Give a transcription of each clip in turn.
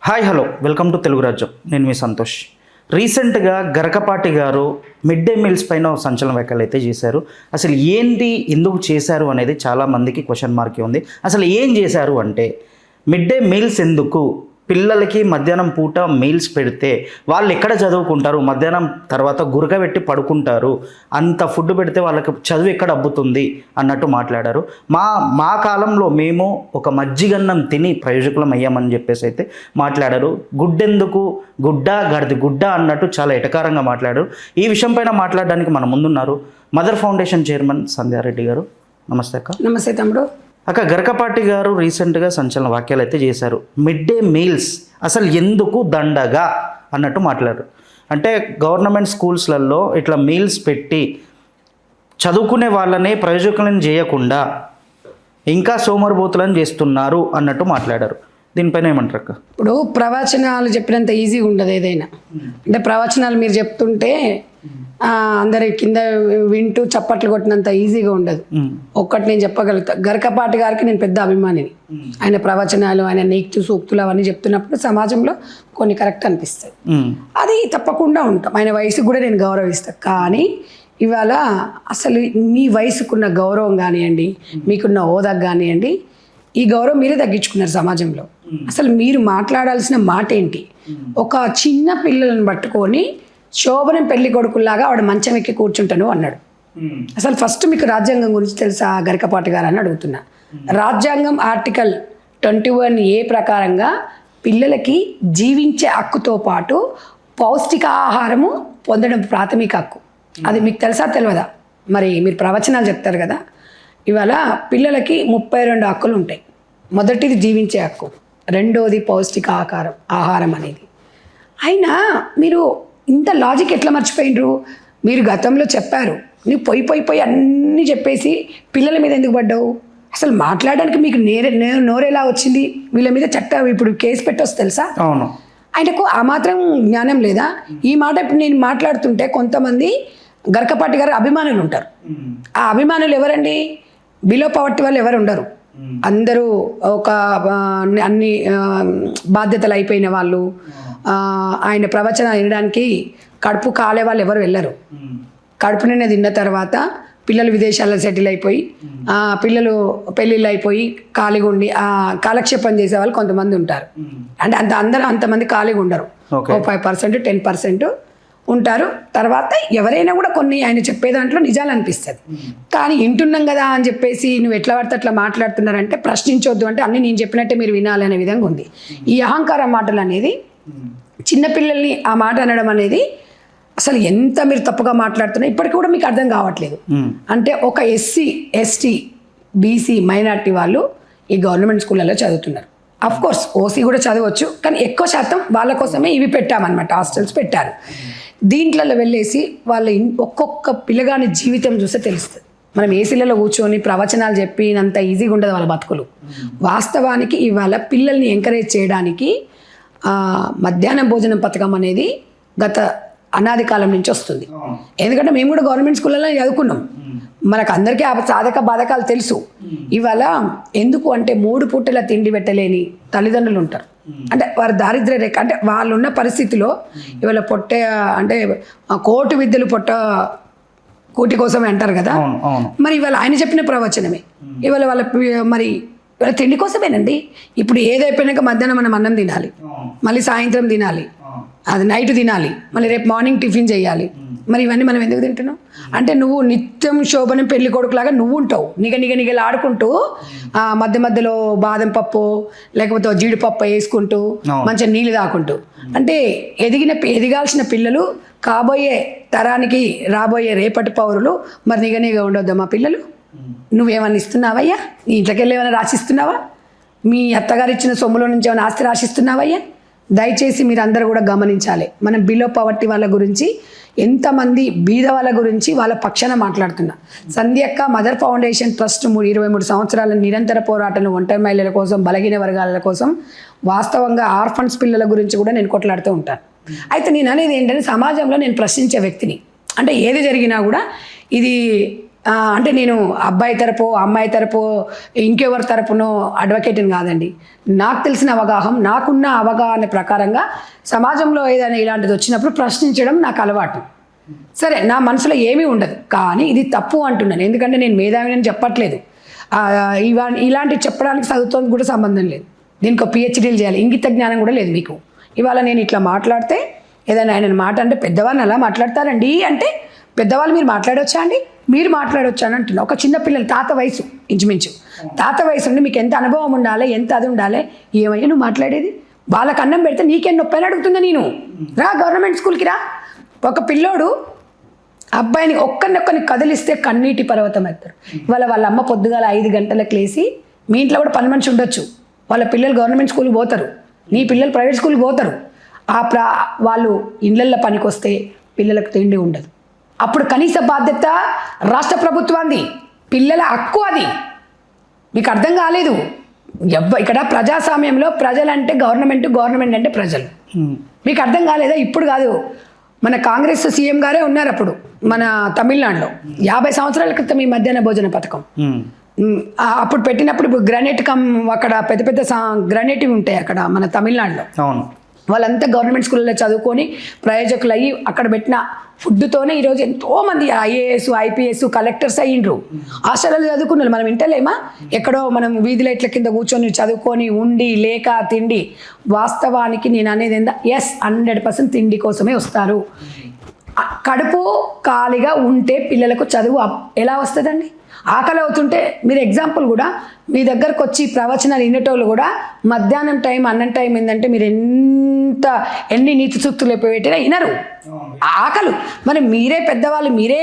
Hi hello welcome to Telugu రాజ్యం. నేను మీ సంతోష్. రీసెంట్గా గరకపాటి గారు మిడ్ డే మీల్స్ పైన ఒక సంచలన వ్యాఖ్యలు అయితే చేశారు. అసలు ఏంటి, ఎందుకు చేశారు అనేది చాలామందికి క్వశ్చన్ మార్క్ ఉంది. అసలు ఏం చేశారు అంటే, మిడ్ డే మీల్స్ ఎందుకు, పిల్లలకి మధ్యాహ్నం పూట మీల్స్ పెడితే వాళ్ళు ఎక్కడ చదువుకుంటారు, మధ్యాహ్నం తర్వాత గురకబెట్టి పడుకుంటారు, అంత ఫుడ్ పెడితే వాళ్ళకి చదువు ఎక్కడ అబ్బుతుంది అన్నట్టు మాట్లాడారు. మా కాలంలో మేము ఒక మజ్జిగన్నం తిని ప్రయోజకులం అయ్యామని చెప్పేసి అయితే మాట్లాడారు. గుడ్డెందుకు, గుడ్డ గడిది గుడ్డ అన్నట్టు చాలా ఎటకారంగా మాట్లాడారు. ఈ విషయం పైన మాట్లాడడానికి మన ముందున్నారు మదర్ ఫౌండేషన్ చైర్మన్ సంధ్యారెడ్డి గారు. నమస్తే అక్క. నమస్తే తమ్ముడు. అక్క, గరకపాటి గారు రీసెంట్గా సంచలన వ్యాఖ్యలు అయితే చేశారు. మిడ్ డే మీల్స్ అసలు ఎందుకు దండగా అన్నట్టు మాట్లాడారు. అంటే గవర్నమెంట్ స్కూల్స్లలో ఇట్లా మీల్స్ పెట్టి చదువుకునే వాళ్ళనే ప్రయోజకులను చేయకుండా ఇంకా సోమరిపోతులను చేస్తున్నారు అన్నట్టు మాట్లాడారు. దీనిపైన ఏమంటారు అక్క? ఇప్పుడు ప్రవచనాలు చెప్పినంత ఈజీగా ఉండదు ఏదైనా. అంటే ప్రవచనాలు మీరు చెప్తుంటే అందరి కింద వింటూ చప్పట్లు కొట్టినంత ఈజీగా ఉండదు. ఒక్కటి నేను చెప్పగలుగుతా, గరకపాటి గారికి నేను పెద్ద అభిమానిని. ఆయన ప్రవచనాలు, ఆయన నీక్తు సూక్తులు అవన్నీ చెప్తున్నప్పుడు సమాజంలో కొన్ని కరెక్ట్ అనిపిస్తాయి. అది తప్పకుండా ఉంటాం. ఆయన వయసుకు కూడా నేను గౌరవిస్తాను. కానీ ఇవాళ అసలు మీ వయసుకున్న గౌరవం కానివ్వండి, మీకున్న హోదాకు కానివ్వండి, ఈ గౌరవం మీరే తగ్గించుకున్నారు సమాజంలో. అసలు మీరు మాట్లాడాల్సిన మాట ఏంటి? ఒక చిన్న పిల్లలను పట్టుకొని శోభనం పెళ్లి కొడుకుల్లాగా ఆవిడ మంచం ఎక్కి కూర్చుంటాను అన్నాడు. అసలు ఫస్ట్ మీకు రాజ్యాంగం గురించి తెలుసా గరికపాటి గారు అని అడుగుతున్నా. రాజ్యాంగం ఆర్టికల్ 21A ప్రకారంగా పిల్లలకి జీవించే హక్కుతో పాటు పౌష్టికాహారము పొందడం ప్రాథమిక హక్కు. అది మీకు తెలుసా తెలియదా? మరి మీరు ప్రవచనాలు చెప్తారు కదా. ఇవాళ పిల్లలకి 32 హక్కులు ఉంటాయి. మొదటిది జీవించే హక్కు, రెండోది ఆహారం అనేది. అయినా మీరు ఇంత లాజిక్ ఎట్లా మర్చిపోయినరు? మీరు గతంలో చెప్పారు, నువ్వు పోయి అన్నీ చెప్పేసి పిల్లల మీద ఎందుకు పడ్డావు? అసలు మాట్లాడడానికి మీకు నోరెలా వచ్చింది? వీళ్ళ మీద ఇప్పుడు కేసు పెట్టొచ్చు తెలుసా? అవును. ఆయనకు ఆ మాత్రం జ్ఞానం లేదా? ఈ మాట ఇప్పుడు నేను మాట్లాడుతుంటే కొంతమంది గరకపాటి గారు అభిమానులు ఉంటారు. ఆ అభిమానులు ఎవరండి? బిలో పవర్టీ వాళ్ళు ఎవరు ఉండరు. అందరూ ఒక అన్ని బాధ్యతలు అయిపోయిన వాళ్ళు. ఆయన ప్రవచన వినడానికి కడుపు కాలే వాళ్ళు ఎవరు వెళ్ళరు. కడుపు నిండా తిన్న తర్వాత పిల్లలు విదేశాల్లో సెటిల్ అయిపోయి, పిల్లలు పెళ్ళిళ్ళు అయిపోయి ఖాళీగా ఉండి కాలక్షేపం చేసే వాళ్ళు కొంతమంది ఉంటారు. అంటే అందరూ అంతమంది ఖాళీగా ఉండరు. 5%, 10% ఉంటారు. తర్వాత ఎవరైనా కూడా కొన్ని ఆయన చెప్పే దాంట్లో నిజాలు అనిపిస్తుంది. కానీ వింటున్నాం కదా అని చెప్పేసి నువ్వు ఎట్లా పడితే అట్లా మాట్లాడుతున్నారంటే, ప్రశ్నించొద్దు అంటే అన్నీ నేను చెప్పినట్టే మీరు వినాలి అనే విధంగా ఉంది. ఈ అహంకార మాటలు అనేది, చిన్నపిల్లల్ని ఆ మాట అనడం అనేది అసలు ఎంత మీరు తప్పుగా మాట్లాడుతున్నా ఇప్పటికి కూడా మీకు అర్థం కావట్లేదు. అంటే ఒక SC, ST, BC మైనారిటీ వాళ్ళు ఈ గవర్నమెంట్ స్కూళ్ళలో చదువుతున్నారు. అఫ్ కోర్స్ OC కూడా చదవచ్చు, కానీ ఎక్కువ శాతం వాళ్ళ కోసమే ఇవి పెట్టామన్నమాట, హాస్టల్స్ పెట్టారు. దీంట్లో వెళ్ళేసి వాళ్ళ ఒక్కొక్క పిల్లగాని జీవితం చూస్తే తెలుస్తుంది. మనం ఏసీలలో కూర్చొని ప్రవచనాలు చెప్పినంత ఈజీగా ఉండదు వాళ్ళ బతుకులు. వాస్తవానికి ఇవాళ పిల్లల్ని ఎంకరేజ్ చేయడానికి మధ్యాహ్నం భోజనం పథకం అనేది గత అనాది కాలం నుంచి వస్తుంది. ఎందుకంటే మేము కూడా గవర్నమెంట్ స్కూళ్ళలో చదువుకున్నాం, మనకు అందరికీ ఆ సాధక బాధకాలు తెలుసు. ఇవాళ ఎందుకు అంటే 3 పూటల తిండి పెట్టలేని తల్లిదండ్రులు ఉంటారు. అంటే వారి దారిద్ర్య రేఖ, అంటే వాళ్ళు ఉన్న పరిస్థితిలో ఇవాళ అంటే కోటి విద్యలు కూటి కోసమే అంటారు కదా. మరి ఇవాళ ఆయన చెప్పిన ప్రవచనమే ఇవాళ వాళ్ళ మరి తిండి కోసమేనండి. ఇప్పుడు ఏదైపోయినాక మధ్యాహ్నం మనం అన్నం తినాలి, మళ్ళీ సాయంత్రం తినాలి, అది నైట్ తినాలి, మళ్ళీ రేపు మార్నింగ్ టిఫిన్ చేయాలి. మరి ఇవన్నీ మనం ఎందుకు తింటున్నాం? అంటే నువ్వు నిత్యం శోభనం పెళ్లి కొడుకులాగా నువ్వు ఉంటావు, నిగలు ఆడుకుంటూ మధ్య మధ్యలో బాదం పప్పు లేకపోతే జీడిపప్పు వేసుకుంటూ మంచిగా నీళ్ళు తాకుంటూ. అంటే ఎదిగాల్సిన పిల్లలు, కాబోయే తరానికి రాబోయే రేపటి పౌరులు మరి నిగనిగా ఉండొద్దా మా పిల్లలు? నువ్వేమన్నా ఇస్తున్నావయ్యా? నీ ఇంట్లోకి వెళ్ళి ఏమైనా రాసిస్తున్నావా? మీ అత్తగారు ఇచ్చిన సొమ్ములో నుంచి ఏమైనా ఆస్తి రాసిస్తున్నావయ్యా? దయచేసి మీరు అందరూ కూడా గమనించాలి. మనం బిలో పవర్టీ వాళ్ళ గురించి, ఎంతమంది బీద వాళ్ళ గురించి వాళ్ళ పక్షాన మాట్లాడుతున్నా. సంధ్యక్క మదర్ ఫౌండేషన్ ట్రస్ట్ 23 సంవత్సరాల నిరంతర పోరాటం ఒంటరి మహిళల కోసం, బలహీన వర్గాల కోసం, వాస్తవంగా ఆర్ఫన్స్ పిల్లల గురించి కూడా నేను కొట్లాడుతూ ఉంటాను. అయితే నేను అనేది ఏంటంటే, సమాజంలో నేను ప్రశ్నించే వ్యక్తిని. అంటే ఏది జరిగినా కూడా ఇది అంటే నేను అబ్బాయి తరపు అమ్మాయి తరపు ఇంకెవరి తరపునో అడ్వకేట్ని కాదండి. నాకు తెలిసిన అవగాహన, నాకున్న అవగాహన ప్రకారంగా సమాజంలో ఏదైనా ఇలాంటిది వచ్చినప్పుడు ప్రశ్నించడం నాకు అలవాటు. సరే, నా మనసులో ఏమీ ఉండదు, కానీ ఇది తప్పు అంటున్నాను. ఎందుకంటే నేను మేధావిని చెప్పట్లేదు. ఇలాంటివి చెప్పడానికి చదువుతో కూడా సంబంధం లేదు. దీనికి పిహెచ్డీలు చేయాలి, ఇంగిత జ్ఞానం కూడా లేదు మీకు. ఇవాళ నేను ఇట్లా మాట్లాడితే ఏదైనా ఆయన మాట అంటే పెద్దవాళ్ళని అలా మాట్లాడతారండి అంటే పెద్దవాళ్ళు మీరు మాట్లాడవచ్చా అండి? మీరు మాట్లాడవచ్చు అని అంటున్నా. ఒక చిన్న పిల్లలు తాత వయసు, ఇంచుమించు తాత వయసు ఉండి మీకు ఎంత అనుభవం ఉండాలి, ఎంత అది ఉండాలి, ఏమయ్యా నువ్వు మాట్లాడేది? వాళ్ళకి అన్నం పెడితే నీకేం నొప్పి అని అడుగుతున్నా నేను. రా గవర్నమెంట్ స్కూల్కి రా. ఒక పిల్లోడు అబ్బాయిని ఒక్కరినొక్కరిని కదిలిస్తే కన్నీటి పర్వతం అవుతారు. ఇవాళ వాళ్ళ అమ్మ పొద్దుగాల 5 గంటలకు లేసి, మీ ఇంట్లో కూడా పని మనిషి ఉండొచ్చు, వాళ్ళ పిల్లలు గవర్నమెంట్ స్కూల్కి పోతారు, నీ పిల్లలు ప్రైవేట్ స్కూల్కి పోతారు. వాళ్ళు ఇళ్ళల్లో పనికి వస్తే పిల్లలకు తిండి ఉండదు. అప్పుడు కనీస బాధ్యత రాష్ట్ర ప్రభుత్వాన్ని, పిల్లల హక్కు అది. మీకు అర్థం కాలేదు. ఇక్కడ ప్రజాస్వామ్యంలో ప్రజలంటే గవర్నమెంట్, గవర్నమెంట్ అంటే ప్రజలు. మీకు అర్థం కాలేదా? ఇప్పుడు కాదు, మన కాంగ్రెస్ సీఎం గారే ఉన్నారు అప్పుడు మన తమిళనాడులో 50 సంవత్సరాల క్రితం ఈ మధ్యాహ్న భోజన పథకం అప్పుడు పెట్టినప్పుడు. ఇప్పుడు గ్రానైట్ అక్కడ పెద్ద పెద్ద గ్రానైట్ ఉంటాయి అక్కడ మన తమిళనాడులో. అవును, వాళ్ళంతా గవర్నమెంట్ స్కూల్లో చదువుకొని ప్రయోజకులు అయ్యి అక్కడ పెట్టిన ఫుడ్తోనే ఈరోజు ఎంతోమంది ఐఏఎస్, ఐపీఎస్, కలెక్టర్స్ అయ్యిండ్రు. హాస్టల్లో చదువుకున్నారు. మనం వింటలేమా? ఎక్కడో మనం వీధి లైట్ల కింద కూర్చొని చదువుకొని ఉండి లేక తిండి. వాస్తవానికి నేను అనేది ఏందా, 100% తిండి కోసమే వస్తారు. కడుపు ఖాళీగా ఉంటే పిల్లలకు చదువు ఎలా వస్తుందండి? ఆకలి అవుతుంటే మీరు ఎగ్జాంపుల్ కూడా మీ దగ్గరకు వచ్చి ప్రవచనాలు వినేటోళ్ళు కూడా మధ్యాహ్నం టైం, అన్నం టైం ఏంటంటే మీరు ఎన్ని నీతి సూక్తులు పెట్టినా వినరు. ఆకలి మరి మీరే పెద్దవాళ్ళు, మీరే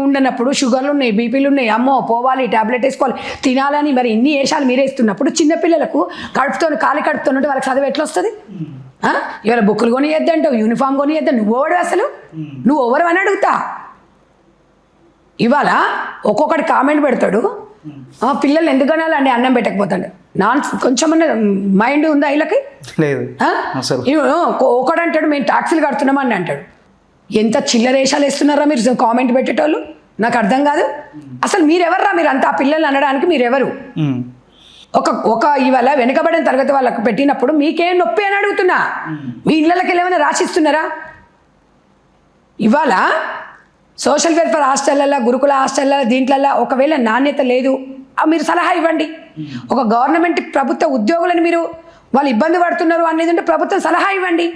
ఉండనప్పుడు షుగర్లు ఉన్నాయి, బీపీలు ఉన్నాయి, అమ్మో పోవాలి, ట్యాబ్లెట్ వేసుకోవాలి, తినాలని మరి ఇన్ని వేషాలు మీరే ఇస్తున్నప్పుడు చిన్నపిల్లలకు ఖాళీ కడుపుతో ఉంటే వాళ్ళకి చదువు ఎట్లా వస్తుంది? ఇవాళ బుక్కులు కొనియద్దంటావు, యూనిఫామ్ కొనియద్దు. నువ్వు ఓడు అసలు నువ్వు ఎవరు అని అడుగుతా. ఇవాళ ఒక్కొక్కటి కామెంట్ పెడతాడు, పిల్లలు ఎందుకు కొనాలండి అన్నం పెట్టకపోతాడు. కొంచెమన్నా మైండ్ ఉందా వీళ్ళకి? లేదు. ఒకడు అంటాడు మేము ట్యాక్సీలు కడుతున్నామని అంటాడు. ఎంత చిల్లరేషాలు వేస్తున్నారా మీరు కామెంట్ పెట్టేటోళ్ళు? నాకు అర్థం కాదు. అసలు మీరెవర్రా? మీరు అంత ఆ పిల్లలు అనడానికి మీరెవరు? ఒక ఇవాళ వెనుకబడిన తరగతి వాళ్ళకు పెట్టినప్పుడు మీకేం నొప్పి అని అడుగుతున్నా. మీ ఇళ్ళకి ఏమైనా రాసిస్తున్నారా? ఇవాళ సోషల్ వెల్ఫేర్ హాస్టళ్ళల్లో, గురుకుల హాస్టళ్ళ దీంట్లల్లో ఒకవేళ నాణ్యత లేదు, మీరు సలహా ఇవ్వండి. ఒక గవర్నమెంట్ ప్రభుత్వ ఉద్యోగులను మీరు వాళ్ళు ఇబ్బంది పడుతున్నారు అనేది అంటే ప్రభుత్వం సలహా ఇవ్వండి.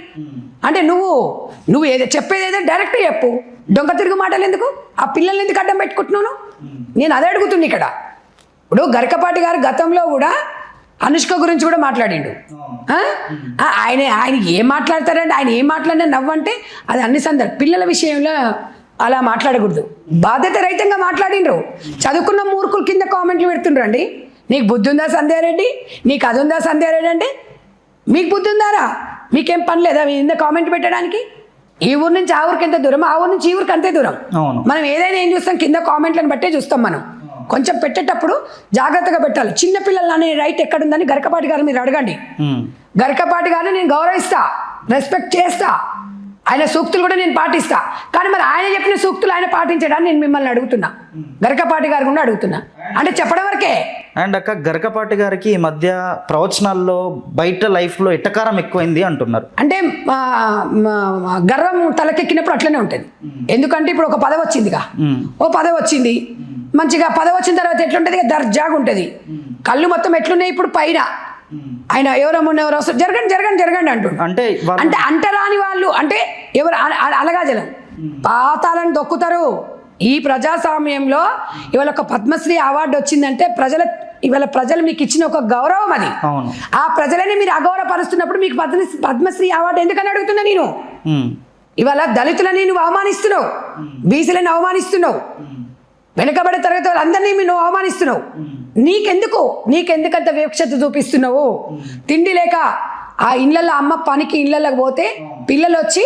అంటే నువ్వు ఏదో చెప్పేది ఏదో డైరెక్ట్గా చెప్పు. దొంగ తిరుగు మాటలు ఎందుకు? ఆ పిల్లల్ని ఎందుకు అడ్డం పెట్టుకుంటున్నాను? నేను అదే అడుగుతుంది ఇక్కడ. ఇప్పుడు గరికపాటి గారు గతంలో కూడా అనుష్క గురించి కూడా మాట్లాడిండు. ఆయన ఏం మాట్లాడతారంటే ఆయన ఏం మాట్లాడినా నవ్వంటే అది అన్ని పిల్లల విషయంలో అలా మాట్లాడకూడదు. బాధ్యత రహితంగా మాట్లాడిండ్రు. చదువుకున్న మూర్ఖుల కింద కామెంట్లు పెడుతుండ్రు అండి. నీకు బుద్ధి ఉందా సంధ్యారెడ్డి? నీకు అది ఉందా సంధ్యారెడ్డి అంటే? మీకు బుద్ధి ఉందారా? మీకేం పని లేదా మీ కింద కామెంట్ పెట్టడానికి? ఈ ఊరు నుంచి ఆ ఊరికి ఎంత దూరం, ఆ ఊరు నుంచి ఈ ఊరికి అంతే దూరం. మనం ఏదైనా ఏం చూస్తాం, కింద కామెంట్లను బట్టే చూస్తాం. మనం కొంచెం పెట్టేటప్పుడు జాగ్రత్తగా పెట్టాలి. చిన్నపిల్లలు అనే రైట్ ఎక్కడుందని గరికపాటి గారు మీరు అడగండి. గరికపాటి గారిని నేను గౌరవిస్తా, రెస్పెక్ట్ చేస్తా, ఆయన సూక్తులు కూడా నేను పాటిస్తా. కానీ మరి ఆయన చెప్పిన సూక్తులు ఆయన పాటించడాన్ని నేను మిమ్మల్ని అడుగుతున్నా, గరికపాటి గారు కూడా అడుగుతున్నా. అంటే చెప్పడం వరకే. అండ్ అక్క, గరికపాటి గారికి ఈ మధ్య ప్రవచనాల్లో బయట లైఫ్లో ఎట్టకారం ఎక్కువైంది అంటున్నారు. అంటే గర్వం తలకెక్కినప్పుడు అట్లనే ఉంటుంది. ఎందుకంటే ఇప్పుడు ఒక పదవి వచ్చిందిగా, ఓ పదవి వచ్చింది మంచిగా, పదవి వచ్చిన తర్వాత ఎట్లుంటుంది? దర్జాగా ఉంటుంది. కళ్ళు మొత్తం ఎట్లున్నాయి ఇప్పుడు పైన. ఆయన ఎవరో వస్తారు, జరగండి జరగండి జరగండి అంటుండు. అంటే అంటరాని వాళ్ళు అంటే ఎవరు అలగా జలం పాతాలను దొక్కుతారు. ఈ ప్రజాస్వామ్యంలో ఇవాళ ఒక పద్మశ్రీ అవార్డు వచ్చిందంటే ఇవాళ ప్రజలు మీకు ఇచ్చిన ఒక గౌరవం అది. ఆ ప్రజలని మీరు అగౌరవపరుస్తున్నప్పుడు మీకు పద్మశ్రీ అవార్డు ఎందుకని అడుగుతున్నా నేను. ఇవాళ దళితులని నువ్వు అవమానిస్తున్నావు, బీసీలని అవమానిస్తున్నావు, వెనుకబడే తరగతి వాళ్ళందరినీ నువ్వు అవమానిస్తున్నావు. నీకెందుకంత వివక్షత చూపిస్తున్నావు? తిండి లేక ఆ ఇళ్ళల్లో అమ్మ పనికి ఇళ్ళకి పోతే పిల్లలు వచ్చి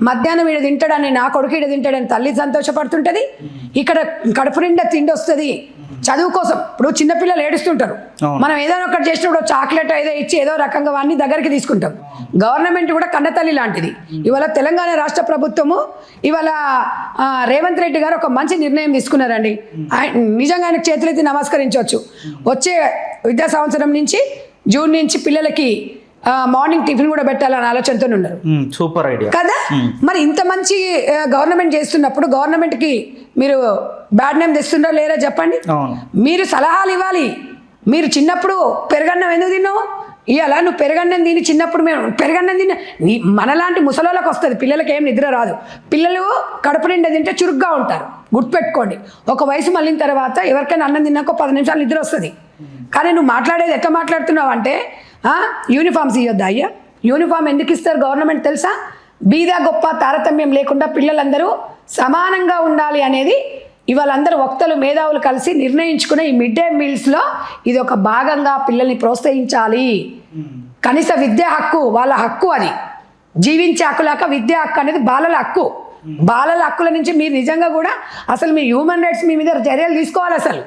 మధ్యాహ్నం ఈడ తింటాడని, నా కొడుకు ఈడ తింటాడని తల్లి సంతోషపడుతుంటుంది. ఇక్కడ కడుపు నిండా తిండి వస్తుంది, చదువు కోసం. ఇప్పుడు చిన్నపిల్లలు ఏడుస్తుంటారు, మనం ఏదైనా ఒకటి చేసినప్పుడు చాక్లెట్ ఏదో ఇచ్చి ఏదో రకంగా వాడిని దగ్గరికి తీసుకుంటాం. గవర్నమెంట్ కూడా కన్నతల్లి లాంటిది. ఇవాళ తెలంగాణ రాష్ట్ర ప్రభుత్వము ఇవాళ రేవంత్ రెడ్డి గారు ఒక మంచి నిర్ణయం తీసుకున్నారండి. నిజంగా ఆయనకు చేతులెత్తి నమస్కరించవచ్చు. వచ్చే విద్యా సంవత్సరం నుంచి జూన్ నుంచి పిల్లలకి మార్నింగ్ టిఫిన్ కూడా పెట్టాలని ఆలోచనతో ఉన్నారు. సూపర్ ఐడియా కదా. మరి ఇంత మంచి గవర్నమెంట్ చేస్తున్నప్పుడు గవర్నమెంట్కి మీరు బ్యాడ్ నేమ్ తెస్తున్నారా లేరా చెప్పండి. మీరు సలహాలు ఇవ్వాలి. మీరు చిన్నప్పుడు పెరుగన్నం ఎందుకు తిన్నావు, ఇవాళ నువ్వు పెరుగన్నం తిని చిన్నప్పుడు మేము పెరుగన్నం తిన్న మనలాంటి ముసలోళ్ళకి వస్తుంది, పిల్లలకి ఏం నిద్ర రాదు. పిల్లలు కడుపు నిండా తింటే చురుగ్గా ఉంటారు, గుర్తుపెట్టుకోండి. ఒక వయసు మళ్ళిన తర్వాత ఎవరికైనా అన్నం తిన్నాక 10 నిమిషాలు నిద్ర వస్తుంది. కానీ నువ్వు మాట్లాడేది ఎట్లా మాట్లాడుతున్నావు అంటే యూనిఫామ్స్ ఇవ్వద్దా అయ్యా? యూనిఫామ్ ఎందుకు ఇస్తారు గవర్నమెంట్ తెలుసా? బీద గొప్ప తారతమ్యం లేకుండా పిల్లలందరూ సమానంగా ఉండాలి అనేది ఇవాళ అందరూ వక్తలు మేధావులు కలిసి నిర్ణయించుకునే ఈ మిడ్ డే మీల్స్లో ఇది ఒక భాగంగా పిల్లల్ని ప్రోత్సహించాలి. కనీస విద్యా హక్కు వాళ్ళ హక్కు, అది జీవించే హక్కులాక విద్యా హక్కు అనేది బాలల హక్కు. బాలల హక్కుల నుంచి మీరు నిజంగా కూడా అసలు మీ హ్యూమన్ రైట్స్ మీ మీద చర్యలు తీసుకోవాలి. అసలు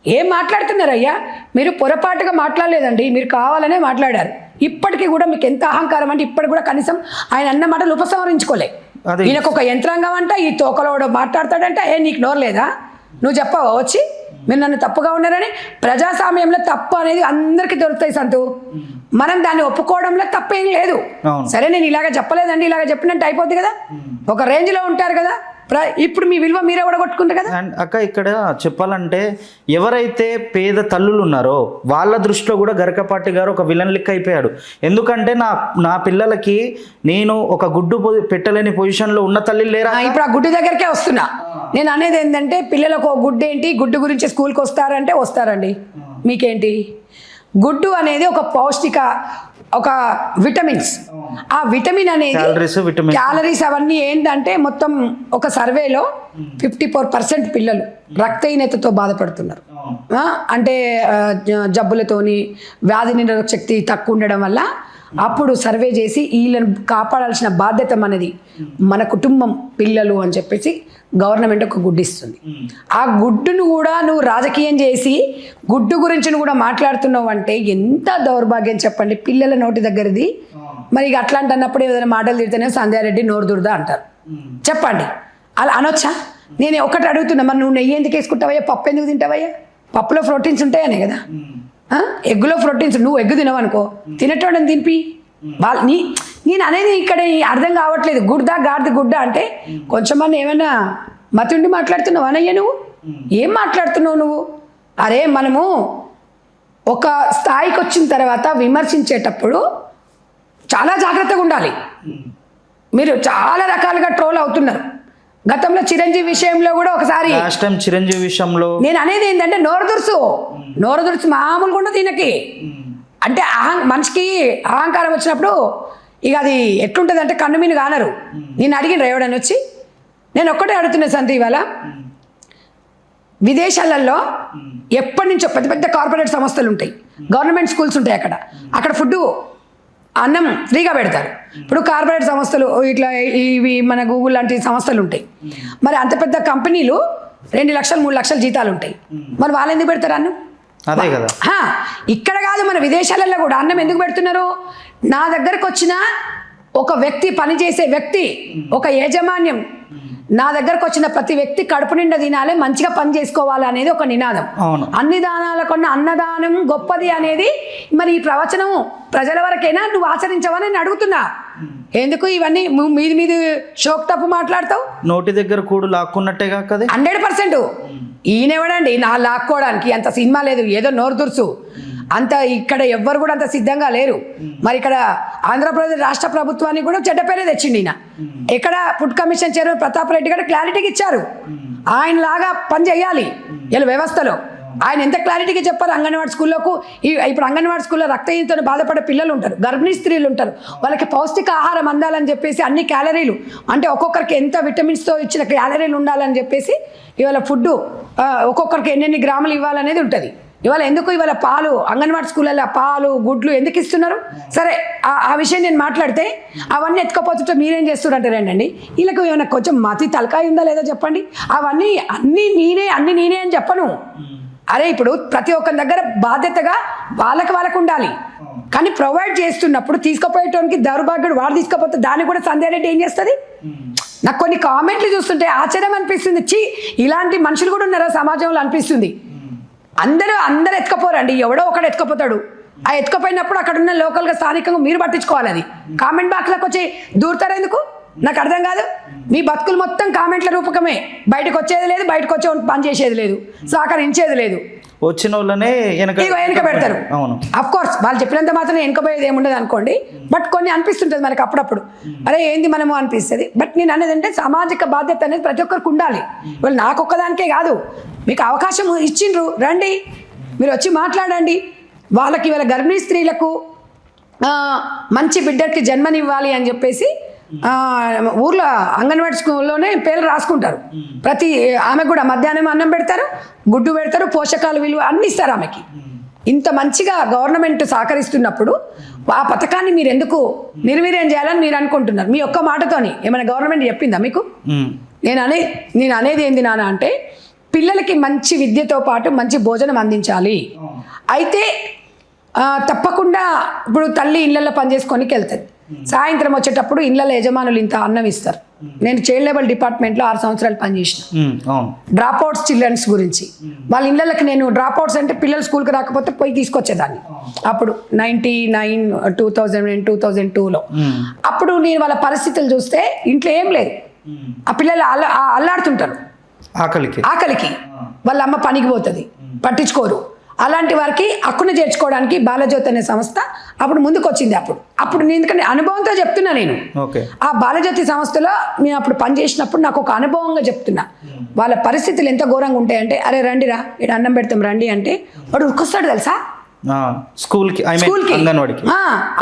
ఏం మాట్లాడుతున్నారు అయ్యా? మీరు పొరపాటుగా మాట్లాడలేదండి, మీరు కావాలనే మాట్లాడారు. ఇప్పటికీ కూడా మీకు ఎంత అహంకారం అంటే ఇప్పటికి కూడా కనీసం ఆయన అన్న మాటలు ఉపసంహరించుకోలే. ఈయనకు ఒక యంత్రాంగం అంట, ఈ తోకలోడు మాట్లాడతాడంట. నీకు నోరు లేదా? నువ్వు చెప్పావా వచ్చి మీరు నన్ను తప్పుగా ఉన్నారని? ప్రజాస్వామ్యంలో తప్పు అనేది అందరికీ దొరుకుతాయి సంతు, మనం దాన్ని ఒప్పుకోవడంలో తప్పేం లేదు. సరే నేను ఇలాగ చెప్పలేదండి, ఇలాగ చెప్పినట్టు అయిపోద్ది కదా, ఒక రేంజ్లో ఉంటారు కదా. ఇప్పుడు మీ విలువ మీరే ఓడగొట్టుకుంటారు కదా. అండ్ అక్క ఇక్కడ చెప్పాలంటే ఎవరైతే పేద తల్లులు ఉన్నారో వాళ్ళ దృష్టిలో కూడా గరకపాటి గారు ఒక విలన్ లెక్క అయిపోయాడు. ఎందుకంటే నా పిల్లలకి నేను ఒక గుడ్డు పెట్టలేని పొజిషన్లో ఉన్న తల్లి లేరా? ఇప్పుడు ఆ గుడ్డు దగ్గరికే వస్తున్నా. నేను అనేది ఏంటంటే పిల్లలకు ఒక గుడ్డు ఏంటి, గుడ్డు గురించి స్కూల్కి వస్తారంటే వస్తారండి. మీకేంటి? గుడ్డు అనేది ఒక పౌష్టిక, ఒక విటమిన్స్. ఆ విటమిన్ అనేది క్యాలరీస్ అవన్నీ ఏంటంటే మొత్తం ఒక సర్వేలో 54% పిల్లలు రక్తహీనతతో బాధపడుతున్నారు. అంటే జబ్బులతోని వ్యాధి నిరోధక శక్తి తక్కువ ఉండడం వల్ల అప్పుడు సర్వే చేసి వీళ్ళని కాపాడాల్సిన బాధ్యత మనది, మన కుటుంబం పిల్లలు అని చెప్పేసి గవర్నమెంట్ ఒక గుడ్డు ఇస్తుంది. ఆ గుడ్డును కూడా నువ్వు రాజకీయం చేసి గుడ్డు గురించి కూడా మాట్లాడుతున్నావు అంటే ఎంత దౌర్భాగ్యం చెప్పండి. పిల్లల నోటి దగ్గరది. మరి ఇక అట్లాంటి అన్నప్పుడు ఏదైనా మాటలు తిడితేనే సంధ్యారెడ్డి నోరు దురద అంటారు. చెప్పండి, అలా అనొచ్చా? నేను ఒకటి అడుగుతున్నా, మరి నువ్వు నెయ్యి ఎందుకు వేసుకుంటావయ్యా, పప్పు ఎందుకు తింటావయ్యా? పప్పులో ప్రోటీన్స్ ఉంటాయనే కదా, ఎగ్గులో ప్రోటీన్స్. నువ్వు ఎగ్గు తినవనుకో, తినేటోడని తినిపి. నేను అనేది ఇక్కడ అర్థం కావట్లేదు. గుడ్డా గాడిద గుడ్డ అంటే కొంచెమన్నా ఏమైనా మతి ఉండి మాట్లాడుతున్నావు అనయ్య? నువ్వు ఏం మాట్లాడుతున్నావు నువ్వు? అరే మనము ఒక స్థాయికి వచ్చిన తర్వాత విమర్శించేటప్పుడు చాలా జాగ్రత్తగా ఉండాలి. మీరు చాలా రకాలుగా ట్రోల్ అవుతున్నారు. గతంలో చిరంజీవి విషయంలో కూడా ఒకసారి చిరంజీవి విషయంలో నేను అనేది ఏంటంటే నోరు దురుసు మామూలుగా ఉండదు దీనికి. అంటే మనిషికి అహంకారం వచ్చినప్పుడు ఇక అది ఎట్లుంటుంది అంటే కన్ను మీను కానరు. నేను అడిగిన ఎవడని వచ్చి నేను ఒక్కటే అడుగుతున్నా సంతి, ఇవాళ విదేశాలలో ఎప్పటి నుంచో పెద్ద పెద్ద కార్పొరేట్ సంస్థలు ఉంటాయి, గవర్నమెంట్ స్కూల్స్ ఉంటాయి. అక్కడ ఫుడ్ అన్నం ఫ్రీగా పెడతారు. ఇప్పుడు కార్పొరేట్ సంస్థలు ఇట్లా ఇవి మన గూగుల్ లాంటి సంస్థలు ఉంటాయి. మరి అంత పెద్ద కంపెనీలు 2 లక్షలు 3 లక్షల జీతాలు ఉంటాయి. మరి వాళ్ళు ఎందుకు పెడతారు అన్నం? అదే కదా. ఇక్కడ కాదు, మన విదేశాలలో కూడా అన్నం ఎందుకు పెడుతున్నారు? నా దగ్గరకు వచ్చిన ఒక వ్యక్తి, పనిచేసే వ్యక్తి, ఒక యాజమాన్యం, నా దగ్గరకు వచ్చిన ప్రతి వ్యక్తి కడుపు నిండా తినాలి, మంచిగా పని చేసుకోవాలి అనేది ఒక నినాదం. అన్ని దానాల కొన్న అన్నదానం గొప్పది అనేది మరి ఈ ప్రవచనం ప్రజల వరకైనా నువ్వు ఆచరించవని నేను అడుగుతున్నా. ఎందుకు ఇవన్నీ మీది షోక్ తప్పు మాట్లాడతావు? నోటి దగ్గర కూడు లాక్కున్నట్టేగా కదా. 100%. ఈయనెవడండి నా లాక్కోవడానికి? అంత సినిమా లేదు, ఏదో నోరు దురుసు అంత. ఇక్కడ ఎవ్వరు కూడా అంత సిద్ధంగా లేరు. మరి ఇక్కడ ఆంధ్రప్రదేశ్ రాష్ట్ర ప్రభుత్వానికి కూడా చెడ్డ పేరే తెచ్చిండి ఈయన. ఇక్కడ food commission chairman Pratap Reddy గారు క్లారిటీకి ఇచ్చారు, ఆయన లాగా పని చేయాలి ఇలా వ్యవస్థలో. ఆయన ఎంత క్లారిటీగా చెప్పారు. అంగన్వాడీ స్కూల్లోకి ఇప్పుడు అంగన్వాడీ స్కూల్లో రక్తహీనతతో బాధపడే పిల్లలు ఉంటారు, గర్భిణీ స్త్రీలు ఉంటారు, వాళ్ళకి పౌష్టిక ఆహారం అందాలని చెప్పేసి అన్ని క్యాలరీలు అంటే ఒక్కొక్కరికి ఎంత విటమిన్స్తో ఇచ్చిన క్యాలరీలు ఉండాలని చెప్పేసి ఇవాళ ఫుడ్ ఒక్కొక్కరికి ఎన్నెన్ని గ్రాములు ఇవ్వాలనేది ఉంటుంది. ఇవాళ ఎందుకు ఇవాళ పాలు అంగన్వాడీ స్కూళ్ళల్లో పాలు గుడ్లు ఎందుకు ఇస్తున్నారు? సరే ఆ విషయం నేను మాట్లాడితే అవన్నీ ఎత్తుకపోతుంటే మీరేం చేస్తున్నారంటారండి. వీళ్ళకి ఏమైనా కొంచెం మతి తలకాయ ఉందా లేదా చెప్పండి. అవన్నీ అన్నీ నేనే అని చెప్పను. అరే ఇప్పుడు ప్రతి ఒక్కరి దగ్గర బాధ్యతగా వాళ్ళకు ఉండాలి, కానీ ప్రొవైడ్ చేస్తున్నప్పుడు తీసుకుపోయేటానికి దౌర్భాగ్యుడు వాడు తీసుకుపోతే దాన్ని కూడా సంధ్య రెడ్డి ఏం చేస్తుంది? నాకు కొన్ని కామెంట్లు చూస్తుంటే ఆశ్చర్యం అనిపిస్తుంది. ఇలాంటి మనుషులు కూడా ఉన్నారా సమాజంలో అనిపిస్తుంది. అందరూ ఎత్తుకపోరండి, ఎవడో ఒకడు ఎత్తుకపోతాడు. ఆ ఎత్తుకపోయినప్పుడు అక్కడ ఉన్న లోకల్గా స్థానికంగా మీరు పట్టించుకోవాలి. అది కామెంట్ బాక్స్లోకి వచ్చి దూరుతారు ఎందుకు నాకు అర్థం కాదు. మీ బతుకులు మొత్తం కామెంట్ల రూపకమే, బయటకు వచ్చేది లేదు, బయటకు వచ్చే పని చేసేది లేదు, సహకరించేది లేదు. వచ్చిన వాళ్ళనే వెనక పెడతారు. అఫ్ కోర్స్ వాళ్ళు చెప్పినంత మాత్రం వెనకపోయేది ఏముండదు అనుకోండి, బట్ కొన్ని అనిపిస్తుంటుంది మనకి అప్పుడప్పుడు, అరే ఏంది మనము అనిపిస్తుంది. బట్ నేను అనేది అంటే సామాజిక బాధ్యత అనేది ప్రతి ఒక్కరికి ఉండాలి. వాళ్ళు నాకు ఒక్కదానికే కాదు, మీకు అవకాశం ఇచ్చిండ్రు, రండి మీరు వచ్చి మాట్లాడండి. వాళ్ళకి వాళ్ళ గర్భిణీ స్త్రీలకు మంచి బిడ్డకి జన్మనివ్వాలి అని చెప్పేసి ఊర్లో అంగన్వాడీ స్కూల్లోనే పేర్లు రాసుకుంటారు. ప్రతి ఆమె కూడా మధ్యాహ్నం అన్నం పెడతారు, గుడ్డు పెడతారు, పోషకాలు విలువ అన్ని ఇస్తారు ఆమెకి. ఇంత మంచిగా గవర్నమెంట్ సహకరిస్తున్నప్పుడు ఆ పథకాన్ని మీరు ఎందుకు నిర్వీర్యం చేయాలని మీరు అనుకుంటున్నారు? మీ ఒక్క మాటతోని ఏమైనా గవర్నమెంట్ చెప్పిందా మీకు? నేను అనేది ఏంది నాన్న అంటే, పిల్లలకి మంచి విద్యతో పాటు మంచి భోజనం అందించాలి. అయితే తప్పకుండా ఇప్పుడు తల్లి ఇళ్లలో పనిచేసుకొని వెళ్తుంది, సాయంత్రం వచ్చేటప్పుడు ఇళ్లలో యజమానులు ఇంత అన్నం ఇస్తారు. నేను చైల్డ్ లేబర్ డిపార్ట్మెంట్లో 6 సంవత్సరాలు పనిచేసిన. డ్రాప్ అవుట్స్ చిల్డ్రన్స్ గురించి వాళ్ళ ఇళ్ళకి నేను డ్రాప్ అవుట్స్ అంటే పిల్లలు స్కూల్కి రాకపోతే పోయి తీసుకొచ్చేదాన్ని. అప్పుడు 99, 2000, 2002లో అప్పుడు నేను వాళ్ళ పరిస్థితులు చూస్తే ఇంట్లో ఏం లేదు, ఆ పిల్లలు అల్లాడుతుంటారు ఆకలికి. వాళ్ళ అమ్మ పనికి పోతుంది, పట్టించుకోరు. అలాంటి వారికి హక్కును చేర్చుకోవడానికి బాలజ్యోతి అనే సంస్థ అప్పుడు ముందుకు వచ్చింది. అప్పుడు నేను ఎందుకంటే అనుభవంతో చెప్తున్నా, నేను ఆ బాలజ్యోతి సంస్థలో నేను అప్పుడు పనిచేసినప్పుడు నాకు ఒక అనుభవంగా చెప్తున్నా. వాళ్ళ పరిస్థితులు ఎంత ఘోరంగా ఉంటాయంటే, అరే రండిరా ఇక్కడ అన్నం పెడతాం రండి అంటే వాడు ఉరికొస్తాడు తెలుసా స్కూల్కి,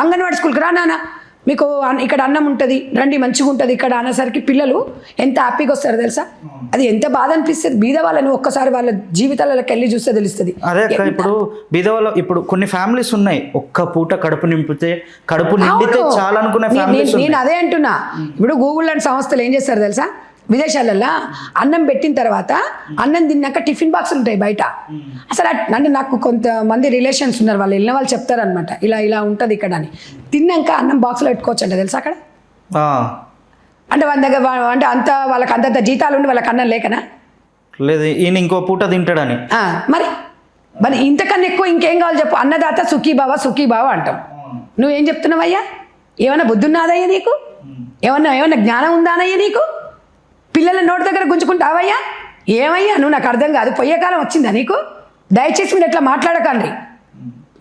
అంగన్వాడీ స్కూల్కి రా నాన్న మీకు ఇక్కడ అన్నం ఉంటుంది రండి మంచిగా ఉంటుంది ఇక్కడ అనేసరికి పిల్లలు ఎంత హ్యాపీగా వస్తారు తెలుసా. అది ఎంత బాధ అనిపిస్తుంది. బీద వాళ్ళని ఒక్కసారి వాళ్ళ జీవితాలకి వెళ్ళి చూస్తే తెలుస్తుంది. అదే అక్క, ఇప్పుడు బీద వాళ్ళ ఇప్పుడు కొన్ని ఫ్యామిలీస్ ఉన్నాయి, ఒక్క పూట కడుపు నిండితే చాలా అనుకునే ఫ్యామిలీస్. నేను అదే అంటున్నా. ఇప్పుడు గూగుల్ లాంటి సంస్థలు ఏం చేస్తారు తెలుసా, విదేశాలలో అన్నం పెట్టిన తర్వాత అన్నం తిన్నాక టిఫిన్ బాక్సులు ఉంటాయి బయట. అసలు అంటే నాకు కొంతమంది రిలేషన్స్ ఉన్నారు, వాళ్ళు వెళ్ళిన వాళ్ళు చెప్తారనమాట, ఇలా ఉంటుంది ఇక్కడ అని. తిన్నాక అన్నం బాక్స్లో పెట్టుకోవచ్చు అంట తెలుసా అక్కడ. అంటే వాళ్ళ దగ్గర అంటే వాళ్ళకి అంత జీతాలు ఉండి వాళ్ళకి అన్నం లేకనా? లేదు, ఈయన ఇంకో పూట తింటాడని. మరి ఇంతకన్నా ఎక్కువ ఇంకేం కావాలి చెప్పు. అన్నదాత సుఖీభావ అంటాం. నువ్వేం చెప్తున్నావయ్యా? ఏమన్నా బుద్ధి ఉన్నదయ్యా నీకు? ఏమన్నా జ్ఞానం ఉందానయ్యా నీకు? పిల్లల నోటి దగ్గర గుంజుకుంటావయ్యా? ఏమయ్యా నువ్వు? నాకు అర్థం కాదు. పోయే కాలం వచ్చిందా నీకు? దయచేసి మీరు ఎట్లా మాట్లాడకండి.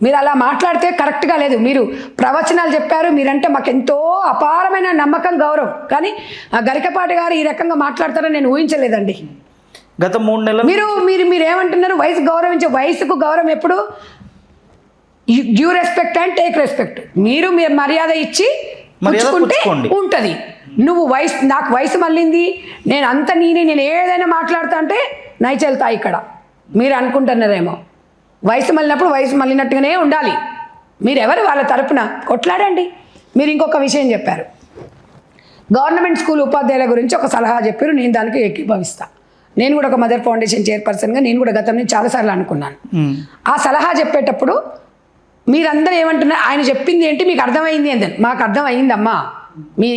మీరు అలా మాట్లాడితే కరెక్ట్గా లేదు. మీరు ప్రవచనాలు చెప్పారు, మీరంటే మాకు ఎంతో అపారమైన నమ్మకం, గౌరవం. కానీ గరికపాటి గారు ఈ రకంగా మాట్లాడతారని నేను ఊహించలేదండి. గత 3 నెలలు మీరు ఏమంటున్నారు? వయసు గౌరవించే, వయసుకు గౌరవం ఎప్పుడు? Due respect and take respect. మీరు మర్యాద ఇచ్చి ఉంటుంది. నువ్వు నాకు వయసు మళ్ళీంది, నేను ఏదైనా మాట్లాడుతా అంటే నైచెల్తా ఇక్కడ మీరు అనుకుంటున్నారేమో. వయసు మళ్ళినప్పుడు వయసు మళ్ళినట్టుగానే ఉండాలి. మీరెవరు వాళ్ళ తరపున కొట్లాడండి. మీరు ఇంకొక విషయం చెప్పారు, గవర్నమెంట్ స్కూల్ ఉపాధ్యాయుల గురించి ఒక సలహా చెప్పారు. నేను దానికి ఏకీభవిస్తా. నేను కూడా ఒక మదర్ ఫౌండేషన్ చైర్పర్సన్గా నేను కూడా గతంలో చాలాసార్లు అనుకున్నాను. ఆ సలహా చెప్పేటప్పుడు మీరందరూ ఏమంటున్నారు, ఆయన చెప్పింది ఏంటి మీకు అర్థమైంది ఏంటని. మాకు అర్థమైందమ్మా. మీ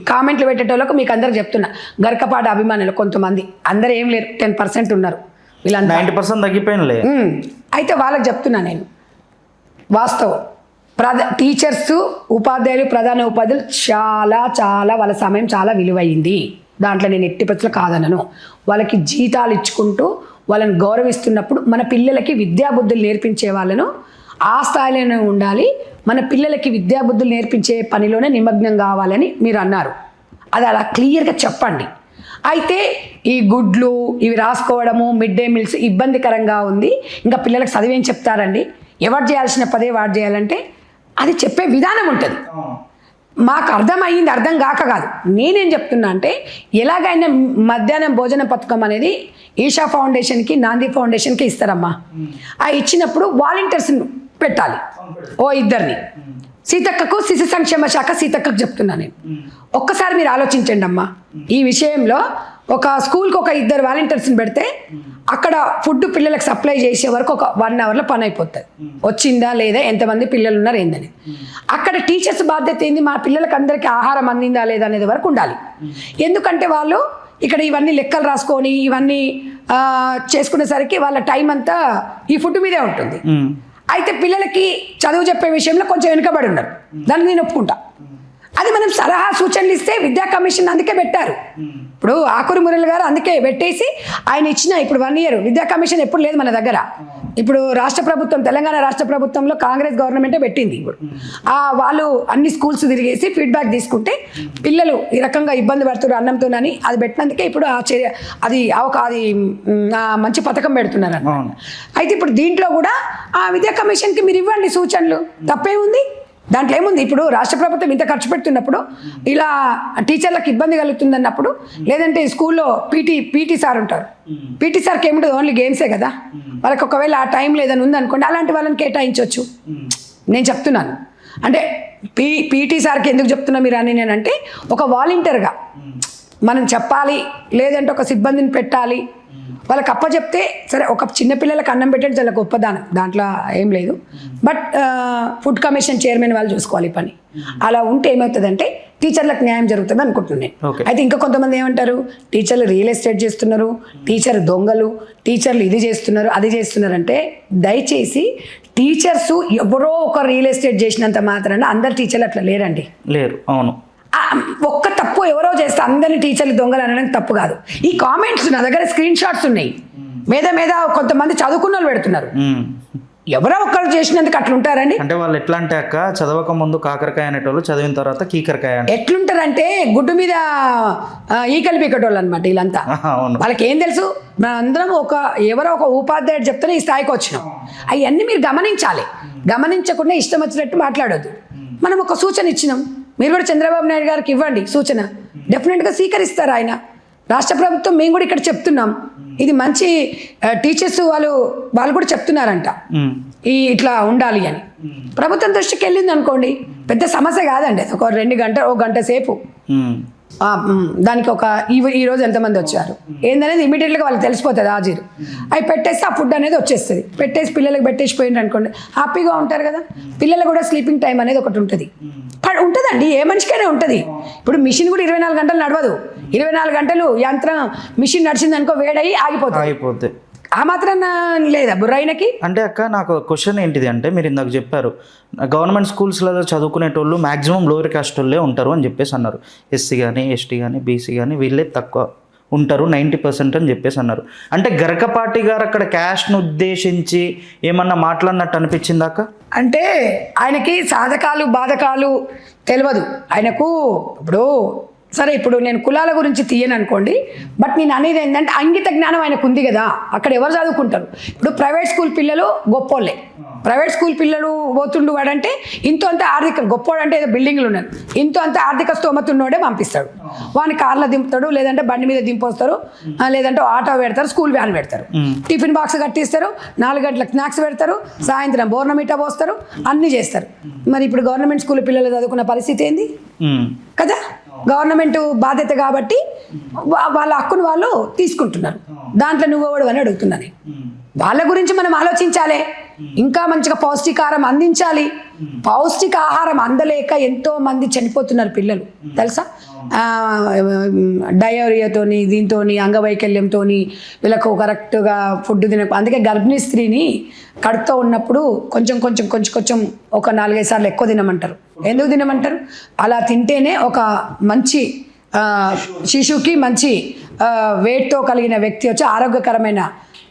కామెంట్లు పెట్టేటోళ్ళకు మీకు అందరికి చెప్తున్నా, గరికపాటి అభిమానులు కొంతమంది, అందరూ ఏం లేరు, 10% ఉన్నారు. వీళ్ళంతా 90% తగ్గిపోయినలే. అయితే వాళ్ళకి చెప్తున్నా నేను, వాస్తవం టీచర్స్, ఉపాధ్యాయులు, ప్రధాన ఉపాధ్యాయులు చాలా చాలా వాళ్ళ సమయం చాలా విలువైంది. దాంట్లో నేను ఎట్టి పరిస్థితుల్లో కాదనను. వాళ్ళకి జీతాలు ఇచ్చుకుంటూ వాళ్ళని గౌరవిస్తున్నప్పుడు మన పిల్లలకి విద్యాబుద్ధులు నేర్పించే వాళ్ళను ఆ స్థాయిలోనే ఉండాలి. మన పిల్లలకి విద్యాబుద్ధులు నేర్పించే పనిలోనే నిమగ్నం కావాలని మీరు అన్నారు. అది అలా క్లియర్గా చెప్పండి. అయితే ఈ గుడ్లు ఇవి రాసుకోవడము, మిడ్ డే మీల్స్ ఇబ్బందికరంగా ఉంది, ఇంకా పిల్లలకు చదివేం చెప్తారండి, ఎవరు చేయాల్సిన పదే వాడు చేయాలంటే అది చెప్పే విధానం ఉంటుంది. మాకు అర్థమయ్యింది, అర్థం కాక కాదు. నేనేం చెప్తున్నా అంటే, ఎలాగైనా మధ్యాహ్నం భోజన పథకం అనేది ఈషా ఫౌండేషన్కి, నాంది ఫౌండేషన్కి ఇస్తారమ్మా. ఆ ఇచ్చినప్పుడు వాలంటీర్స్ని పెట్టాలి, ఓ 2 సీతక్కకు శిశు సంక్షేమ శాఖ సీతక్కకు చెప్తున్నా నేను. ఒక్కసారి మీరు ఆలోచించండి అమ్మా. ఈ విషయంలో ఒక స్కూల్కి ఒక 2 వాలంటీర్స్ని పెడితే అక్కడ ఫుడ్ పిల్లలకు సప్లై చేసే వరకు ఒక 1 అవర్లో పని అయిపోతుంది. వచ్చిందా లేదా, ఎంతమంది పిల్లలు ఉన్నారు ఏందని. అక్కడ టీచర్స్ బాధ్యత ఏంది, మా పిల్లలకి అందరికీ ఆహారం అందిందా లేదా అనేది వరకు ఉండాలి. ఎందుకంటే వాళ్ళు ఇక్కడ ఇవన్నీ లెక్కలు రాసుకొని ఇవన్నీ చేసుకునేసరికి వాళ్ళ టైం అంతా ఈ ఫుడ్ మీదే ఉంటుంది. అయితే పిల్లలకి చదువు చెప్పే విషయంలో కొంచెం వెనుకబడి ఉన్నారు, దాన్ని నేను ఒప్పుకుంటా. అది మనం సలహా సూచనలు ఇస్తే విద్యా కమిషన్ అందుకే పెట్టారు. ఇప్పుడు ఆకూరి మురళి గారు అందుకే పెట్టేసి ఆయన ఇచ్చిన ఇప్పుడు 1 year విద్యా కమిషన్ ఎప్పుడు లేదు మన దగ్గర. ఇప్పుడు రాష్ట్ర ప్రభుత్వం, తెలంగాణ రాష్ట్ర ప్రభుత్వంలో కాంగ్రెస్ గవర్నమెంటే పెట్టింది. ఇప్పుడు వాళ్ళు అన్ని స్కూల్స్ తిరిగేసి ఫీడ్బ్యాక్ తీసుకుంటే పిల్లలు ఈ రకంగా ఇబ్బంది పడుతున్నారు అన్నంతోనని అది పెట్టినందుకే ఇప్పుడు అది మంచి పథకం పెడుతున్నారు అన్నమాట. అయితే ఇప్పుడు దీంట్లో కూడా ఆ విద్యా కమిషన్కి మీరు ఇవ్వండి సూచనలు, తప్పే ఉంది దాంట్లో ఏముంది. ఇప్పుడు రాష్ట్ర ప్రభుత్వం ఇంత ఖర్చు పెడుతున్నప్పుడు ఇలా టీచర్లకు ఇబ్బంది కలుగుతుంది అన్నప్పుడు, లేదంటే స్కూల్లో పీటీ సార్ ఉంటారు, పీటీ సార్కి ఏముంటుంది ఓన్లీ గేమ్సే కదా, వాళ్ళకి ఒకవేళ ఆ టైం లేదని ఉందనుకోండి అలాంటి వాళ్ళని కేటాయించవచ్చు. నేను చెప్తున్నాను అంటే పీటీ సార్కి ఎందుకు చెప్తున్నా మీరు అని నేనంటే, ఒక వాలంటీర్గా మనం చెప్పాలి, లేదంటే ఒక సిబ్బందిని పెట్టాలి, వాళ్ళకి అప్పచెప్తే సరే. ఒక చిన్నపిల్లలకు అన్నం పెట్టండి చాలా గొప్పదానం, దాంట్లో ఏం లేదు. బట్ ఫుడ్ కమిషన్ చైర్మన్ వాళ్ళు చూసుకోవాలి పని. అలా ఉంటే ఏమవుతుందంటే టీచర్లకు న్యాయం జరుగుతుంది అనుకుంటున్నాను. అయితే ఇంకా కొంతమంది ఏమంటారు, టీచర్లు రియల్ ఎస్టేట్ చేస్తున్నారు, టీచర్ దొంగలు, టీచర్లు ఇది చేస్తున్నారు అది చేస్తున్నారు అంటే, దయచేసి టీచర్స్ ఎవరో ఒక రియల్ ఎస్టేట్ చేసినంత మాత్రాన అందరు టీచర్లు అట్లా లేరండి. లేరు. అవును. ఒక్క తప్పు ఎవరో చేస్తే అందరినీ టీచర్లు దొంగలు అనడానికి తప్పు కాదు. ఈ కామెంట్స్ నా దగ్గర స్క్రీన్ షాట్స్ ఉన్నాయి, మీద కొంతమంది చదువుకున్న వాళ్ళు పెడుతున్నారు. ఎవరో ఒక్కరు చేసినందుకు అట్లా ఉంటారండి. అంటే వాళ్ళు ఎట్లా అంటే అక్క, చదవక ముందు కాకరకాయ అనేటోళ్ళు చదివిన తర్వాత కీకరకాయ. ఎట్లుంటారంటే గుడ్డు మీద ఈకలు పీకటోళ్ళు అనమాట వీళ్ళంతా. వాళ్ళకి ఏం తెలుసు, అందరం ఎవరో ఒక ఉపాధ్యాయుడు చెప్తేనే ఈ స్థాయికి వచ్చినాం. అవన్నీ మీరు గమనించాలి. గమనించకుండా ఇష్టం వచ్చినట్టు మాట్లాడొద్దు. మనం ఒక సూచన ఇచ్చినాం, మీరు కూడా చంద్రబాబు నాయుడు గారికి ఇవ్వండి సూచన, డెఫినెట్గా స్వీకరిస్తారు ఆయన. రాష్ట్ర ప్రభుత్వం మేము కూడా ఇక్కడ చెప్తున్నాం, ఇది మంచి టీచర్స్ వాళ్ళు కూడా చెప్తున్నారంట ఇట్లా ఉండాలి అని. ప్రభుత్వం దృష్టికి వెళ్ళింది అనుకోండి, పెద్ద సమస్య కాదండి. ఒక 2 గంటలు, 1 గంట సేపు దానికి ఈ రోజు ఎంతమంది వచ్చారు ఏందనేది ఇమీడియట్గా వాళ్ళకి తెలిసిపోతుంది హాజరు. అవి పెట్టేస్తే ఆ ఫుడ్ అనేది వచ్చేస్తుంది. పెట్టేసి పిల్లలకి పెట్టేసిపోయింది అనుకోండి, హ్యాపీగా ఉంటారు కదా. పిల్లలు కూడా స్లీపింగ్ టైం అనేది ఒకటి ఉంటుందండి, ఏ మనిషికైనా ఉంటుంది. ఇప్పుడు మిషన్ కూడా 24 గంటలు నడవదు. 24 గంటలు యంత్రం మిషన్ నడిచింది అనుకో, వేడయి ఆగిపోతుంది. ఆ మాత్రం లేదా బుర్రాయినకి. అంటే అక్క, నాకు క్వశ్చన్ ఏంటిది అంటే, మీరు ఇందాక చెప్పారు గవర్నమెంట్ స్కూల్స్లలో చదువుకునేటోళ్ళు మ్యాక్సిమం లోయర్ కాస్ట్ వాళ్ళే ఉంటారు అని చెప్పేసి అన్నారు. ఎస్సీ కానీ ఎస్టీ కానీ బీసీ కానీ వీళ్ళే తక్కువ ఉంటారు, 90% అని చెప్పేసి అన్నారు. అంటే గరకపాటి గారు అక్కడ క్యాష్ను ఉద్దేశించి ఏమన్నా మాట్లాడినట్టు అనిపించిందాక? అంటే ఆయనకి సాధకాలు బాధకాలు తెలియదు ఆయనకు. సరే ఇప్పుడు నేను కులాల గురించి తీయను అనుకోండి, బట్ నేను అనేది ఏంటంటే అంకిత జ్ఞానం ఆయనకు ఉంది కదా. అక్కడ ఎవరు చదువుకుంటారు? ఇప్పుడు ప్రైవేట్ స్కూల్ పిల్లలు గొప్పోళ్ళే. ప్రైవేట్ స్కూల్ పిల్లలు పోతుండు వాడంటే ఇంతో అంత ఆర్థిక గొప్పోడు అంటే ఏదో బిల్డింగ్లు ఉన్నాయి, ఇంతో అంత ఆర్థిక స్తోమత ఉన్నోడే పంపిస్తాడు. వాడిని కార్లో దింపుతాడు, లేదంటే బండి మీద దింపొస్తారు, లేదంటే ఆటో పెడతారు, స్కూల్ వ్యాన్ పెడతారు, టిఫిన్ బాక్స్ కట్టిస్తారు, 4 గంటలకు స్నాక్స్ పెడతారు, సాయంత్రం బోర్నమీటా పోస్తారు, అన్నీ చేస్తారు. మరి ఇప్పుడు గవర్నమెంట్ స్కూల్ పిల్లలు చదువుకున్న పరిస్థితి ఏంది కదా? గవర్నమెంట్ బాధ్యత కాబట్టి వాళ్ళ హక్కును వాళ్ళు తీసుకుంటున్నారు. దాంట్లో నువ్వెవడు అని అడుగుతున్నాను. వాళ్ళ గురించి మనం ఆలోచించాలి, ఇంకా మంచిగా పౌష్టికాహారం అందించాలి. పౌష్టికాహారం అందలేక ఎంతో మంది చనిపోతున్నారు పిల్లలు తెలుసా. డయోరియాతోని, దీంతో అంగవైకల్యంతో వీళ్ళకు కరెక్ట్గా ఫుడ్ అందుకే గర్భిణీ స్త్రీని కడుపుతో ఉన్నప్పుడు కొంచెం ఒక 4-5 సార్లు ఎక్కువ తినమంటారు. ఎందుకు తినమంటారు? అలా తింటేనే ఒక మంచి శిశువుకి మంచి వెయిట్తో కలిగిన వ్యక్తి వచ్చి ఆరోగ్యకరమైన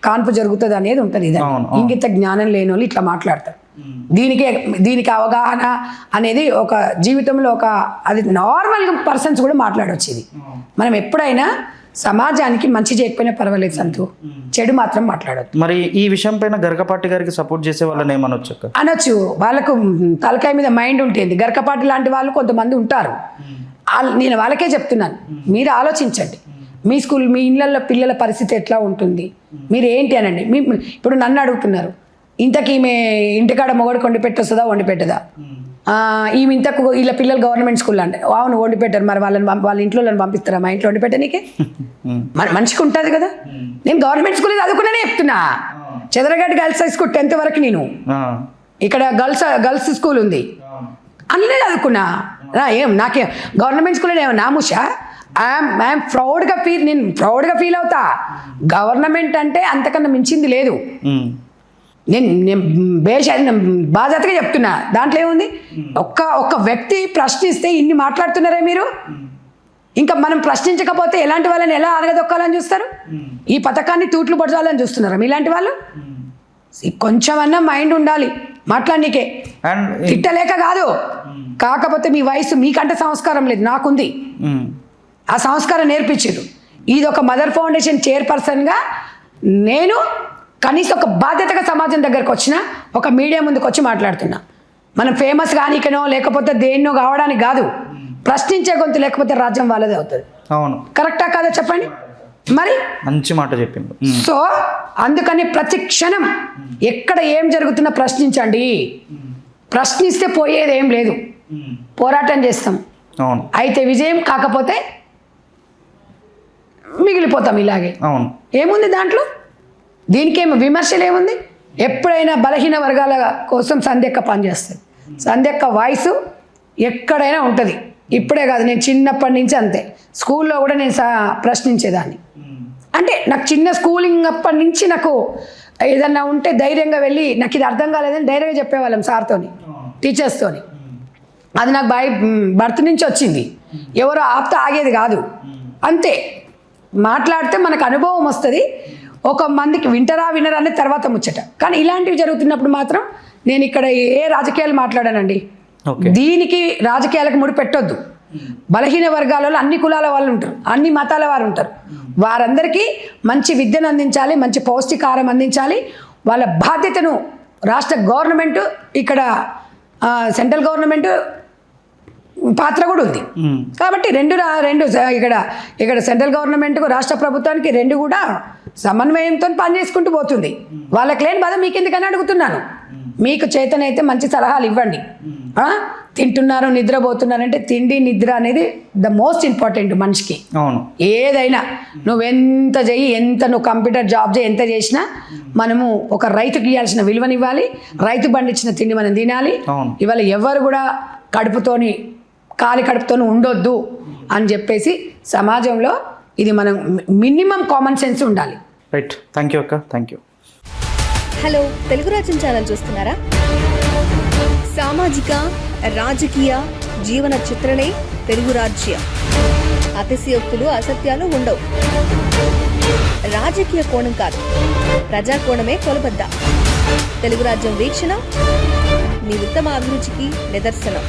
కాన్పు జరుగుతుంది అనేది ఉంటుంది. ఇది ఇంగిత జ్ఞానం లేని వాళ్ళు ఇట్లా మాట్లాడతారు. దీనికి అవగాహన అనేది ఒక జీవితంలో అది నార్మల్ పర్సన్స్ కూడా మాట్లాడవచ్చు. ఇది మనం ఎప్పుడైనా సమాజానికి మంచి చేయకపోయినా పర్వాలేదు సంతు, చెడు మాత్రం మాట్లాడొద్దు. మరి ఈ విషయం పైన గరకపాటి గారికి సపోర్ట్ చేసే వాళ్ళని ఏమనొచ్చు? అనొచ్చు. వాళ్ళకు తలకాయ మీద మైండ్ ఉంటుంది. గరకపాటి లాంటి వాళ్ళు కొంతమంది ఉంటారు. నేను వాళ్ళకే చెప్తున్నాను, మీరు ఆలోచించండి. మీ ఇళ్ళల్లో పిల్లల పరిస్థితి ఎట్లా ఉంటుంది, మీరు ఏంటి అనండి. ఇప్పుడు నన్ను అడుగుతున్నారు, ఇంతకీ ఈమె ఇంటికాడ మొగడికి వండి పెట్టొస్తుందా వండి పెట్టదా? ఈమె ఇంతకు వీళ్ళ పిల్లలు గవర్నమెంట్ స్కూల్ అంటే అవును వండి పెట్టారు, మరి వాళ్ళ ఇంట్లో పంపిస్తారా మా ఇంట్లో వండి పెట్టనీకే? మరి మనిషికి ఉంటుంది కదా. నేను గవర్నమెంట్ స్కూల్ చదువుకున్నానే చెప్తున్నా. చెదరగడ్డ గర్ల్స్ హై స్కూల్ 10th వరకు నేను ఇక్కడ గర్ల్స్ స్కూల్ ఉంది అందులో చదువుకున్నా. ఏం నాకేం గవర్నమెంట్ స్కూల్లో ఏమో నాముషా? ఐఎమ్ నేను ప్రౌడ్గా ఫీల్ అవుతా. గవర్నమెంట్ అంటే అంతకన్నా మించింది లేదు. నేను బాధ్యతగా చెప్తున్నా. దాంట్లో ఏముంది? ఒక్క వ్యక్తి ప్రశ్నిస్తే ఇన్ని మాట్లాడుతున్నారే మీరు. ఇంకా మనం ప్రశ్నించకపోతే ఎలాంటి వాళ్ళని ఎలా అరగదొక్కాలని చూస్తారు? ఈ పథకాన్ని తూట్లు పడచాలని చూస్తున్నారా మీలాంటి వాళ్ళు? కొంచెమన్నా మైండ్ ఉండాలి మాట్లాడనీకే. తిట్టలేక కాదు, కాకపోతే మీ వయసు మీకంటే సంస్కారం లేదు, నాకుంది. ఆ సంస్కారం నేర్పించారు. ఇది ఒక మదర్ ఫౌండేషన్ చైర్పర్సన్గా నేను కనీసం ఒక బాధ్యతగా సమాజం దగ్గరకు వచ్చిన ఒక మీడియా ముందుకు వచ్చి మాట్లాడుతున్నా. మనం ఫేమస్ కానీకనో లేకపోతే దేన్నో కావడానికి కాదు. ప్రశ్నించే గొంతు లేకపోతే రాజ్యం వాళ్ళదే అవుతుంది. అవును, కరెక్టా కాదా చెప్పండి? మరి మంచి మాట చెప్పింది. సో అందుకని ప్రతి క్షణం ఎక్కడ ఏం జరుగుతున్నా ప్రశ్నించండి. ప్రశ్నిస్తే పోయేది ఏం లేదు, పోరాటం చేస్తాం. అవును, అయితే విజయం, కాకపోతే మిగిలిపోతాం ఇలాగే. అవును, ఏముంది దాంట్లో? దీనికేమో విమర్శలు ఏముంది? ఎప్పుడైనా బలహీన వర్గాల కోసం సంధ్యక్క పనిచేస్తుంది. సంధ్యక్క వాయిస్ ఎక్కడైనా ఉంటుంది. ఇప్పుడే కాదు, నేను చిన్నప్పటి నుంచి అంతే. స్కూల్లో కూడా నేను ప్రశ్నించేదాన్ని. అంటే నాకు చిన్న స్కూలింగ్ అప్పటి నుంచి నాకు ఏదన్నా ఉంటే ధైర్యంగా వెళ్ళి నాకు ఇది అర్థం కాలేదని ధైర్యంగా చెప్పేవాళ్ళం సార్తోని, టీచర్స్తోని. అది నాకు బర్త్ నుంచి వచ్చింది. ఎవరో ఆపితే ఆగేది కాదు. అంతే, మాట్లాడితే మనకు అనుభవం వస్తుంది. ఒక మందికి వినరా అనేది తర్వాత ముచ్చట. కానీ ఇలాంటివి జరుగుతున్నప్పుడు మాత్రం నేను ఇక్కడ ఏ రాజకీయాలు మాట్లాడానండి. దీనికి రాజకీయాలకు ముడి పెట్టొద్దు. బలహీన వర్గాలలో అన్ని కులాల వాళ్ళు ఉంటారు, అన్ని మతాల వారు ఉంటారు. వారందరికీ మంచి విద్యను అందించాలి, మంచి పౌష్టికాహారం అందించాలి. వాళ్ళ బాధ్యతను రాష్ట్ర గవర్నమెంట్, ఇక్కడ సెంట్రల్ గవర్నమెంట్ పాత్ర కూడా ఉంది. కాబట్టి రెండు ఇక్కడ సెంట్రల్ గవర్నమెంట్కు రాష్ట్ర ప్రభుత్వానికి రెండు కూడా సమన్వయంతో పనిచేసుకుంటూ పోతుంది. వాళ్ళకి లేని బాధ మీకెందుకని అడుగుతున్నాను. మీకు చేతనైతే మంచి సలహాలు ఇవ్వండి. తింటున్నారు, నిద్రపోతున్నారంటే తిండి నిద్ర అనేది ద మోస్ట్ ఇంపార్టెంట్ మనిషికి. అవును, ఏదైనా నువ్వెంత చెయ్యి, నువ్వు కంప్యూటర్ జాబ్ చేయి, ఎంత చేసినా మనము ఒక రైతుకి ఇవ్వాల్సిన విలువనివ్వాలి. రైతు పండించిన తిండి మనం తినాలి. ఇవాళ ఎవరు కూడా ఖాళీ కడుపుతోని ఉండొద్దు అని చెప్పేసి సమాజంలో ఇది మనం మినిమం కామన్ సెన్స్ ఉండాలి. రైట్, థ్యాంక్ యూ అక్క, థ్యాంక్ యూ. హలో, తెలుగు రాజ్యం ఛానల్ చూస్తున్నారా? సామాజిక రాజకీయ జీవన చిత్రణే తెలుగు రాజ్యం. అతిశయోక్తులు అసత్యాలు ఉండవు. రాజకీయ కోణం కాదు, ప్రజా కోణమే కొలబద్ద. తెలుగు రాజ్యం వీక్షణ మీ ఉత్తమ అభిరుచికి నిదర్శనం.